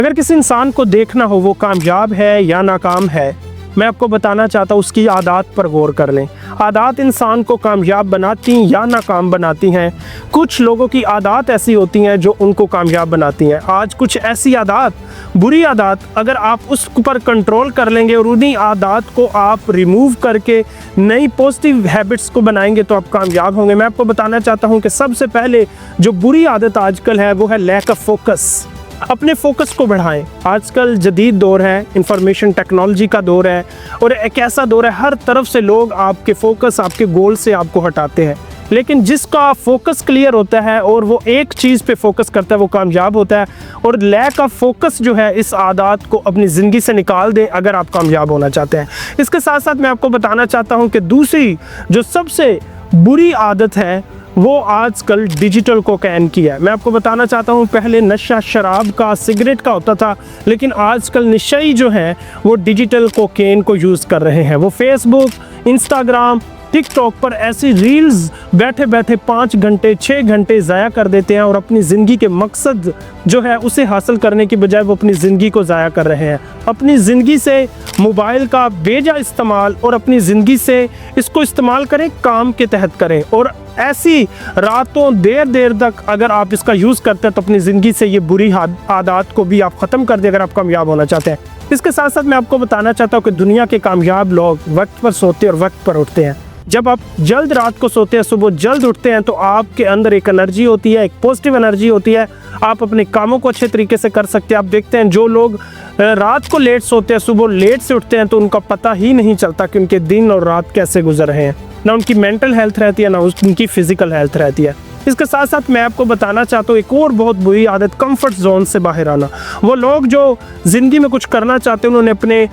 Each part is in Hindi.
अगर किसी इंसान को देखना हो वो कामयाब है या नाकाम है, मैं आपको बताना चाहता हूँ उसकी आदत पर गौर कर लें। आदत इंसान को कामयाब बनाती या नाकाम बनाती हैं। कुछ लोगों की आदत ऐसी होती हैं जो उनको कामयाब बनाती हैं। आज कुछ ऐसी आदत, बुरी आदत, अगर आप उस पर कंट्रोल कर लेंगे और उन्हीं आदत को आप रिमूव करके नई पॉजिटिव हैबिट्स को बनाएंगे तो आप कामयाब होंगे। मैं आपको बताना चाहता हूँ कि सबसे पहले जो बुरी आदत आजकल है वो है लैक ऑफ फोकस। अपने फोकस को बढ़ाएं। आजकल जदीद दौर है, इंफॉर्मेशन टेक्नोलॉजी का दौर है और एक ऐसा दौर है हर तरफ से लोग आपके फोकस, आपके गोल से आपको हटाते हैं। लेकिन जिसका फोकस क्लियर होता है और वो एक चीज़ पे फोकस करता है वो कामयाब होता है। और लैक ऑफ फोकस जो है, इस आदत को अपनी ज़िंदगी से निकाल दें अगर आप कामयाब होना चाहते हैं। इसके साथ साथ मैं आपको बताना चाहता हूँ कि दूसरी जो सबसे बुरी आदत है वो आजकल डिजिटल कोकेन की है। मैं आपको बताना चाहता हूँ पहले नशा शराब का, सिगरेट का होता था, लेकिन आजकल नशई जो है वो डिजिटल कोकेन को यूज़ कर रहे हैं। वो फेसबुक, इंस्टाग्राम, टिकटॉक पर ऐसी रील्स बैठे बैठे 5 घंटे 6 घंटे ज़ाया कर देते हैं और अपनी ज़िंदगी के मकसद जो है उसे हासिल करने की बजाय वो अपनी ज़िंदगी को ज़ाया कर रहे हैं। अपनी ज़िंदगी से मोबाइल का बेजा इस्तेमाल और अपनी ज़िंदगी से इसको इस्तेमाल करें, काम के तहत करें। और ऐसी रातों देर देर तक अगर आप इसका यूज़ करते हैं तो अपनी ज़िंदगी से ये बुरी आदत को भी आप ख़त्म कर दें अगर आप कामयाब होना चाहते हैं। इसके साथ साथ मैं आपको बताना चाहता हूँ कि दुनिया के कामयाब लोग वक्त पर सोते और वक्त पर उठते हैं। जब आप जल्द रात को सोते हैं, सुबह जल्द उठते हैं तो आपके अंदर एक एनर्जी होती है, एक पॉजिटिव एनर्जी होती है। आप अपने कामों को अच्छे तरीके से कर सकते हैं। आप देखते हैं जो लोग रात को लेट सोते हैं, सुबह लेट से उठते हैं तो उनका पता ही नहीं चलता कि उनके दिन और रात कैसे गुजर रहे हैं। ना उनकी मेंटल हेल्थ रहती है, ना उनकी फिजिकल हेल्थ रहती है। इसके साथ साथ मैं आपको बताना चाहता हूँ एक और बहुत बुरी आदत, कंफर्ट जोन से बाहर आना। वो लोग जो ज़िंदगी में कुछ करना चाहते हैं उन्होंने अपने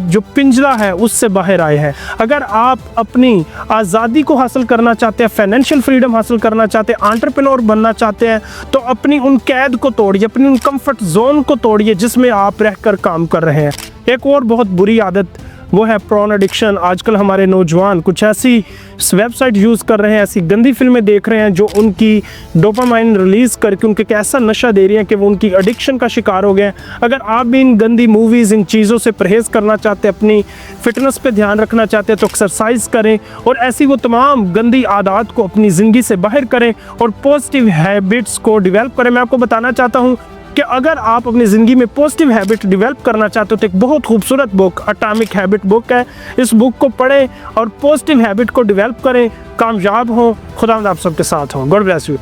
जो पिंजरा है उससे बाहर आए हैं। अगर आप अपनी आज़ादी को हासिल करना चाहते हैं, फाइनेंशियल फ्रीडम हासिल करना चाहते हैं, एंटरप्रेन्योर बनना चाहते हैं तो अपनी उन कैद को तोड़िए, अपनी उन कंफर्ट जोन को तोड़िए जिसमें आप रहकर काम कर रहे हैं। एक और बहुत बुरी आदत वो है प्रॉन एडिक्शन। आजकल हमारे नौजवान कुछ ऐसी वेबसाइट यूज़ कर रहे हैं, ऐसी गंदी फिल्में देख रहे हैं जो उनकी डोपामाइन रिलीज़ करके उनके एक ऐसा नशा दे रही है कि वो उनकी एडिक्शन का शिकार हो गए हैं। अगर आप भी इन गंदी मूवीज़, इन चीज़ों से परहेज़ करना चाहते हैं, अपनी फ़िटनेस पे ध्यान रखना चाहते हैं तो एक्सरसाइज करें और ऐसी वो तमाम गंदी आदत को अपनी ज़िंदगी से बाहर करें और पॉजिटिव हैबिट्स को डेवलप करें। मैं आपको बताना चाहता हूँ कि अगर आप अपनी ज़िंदगी में पॉजिटिव हैबिट डेवलप करना चाहते हो तो एक बहुत खूबसूरत बुक एटॉमिक हैबिट बुक है। इस बुक को पढ़ें और पॉजिटिव हैबिट को डेवलप करें, कामयाब हों। खुदा आप सबके साथ हों। God bless you.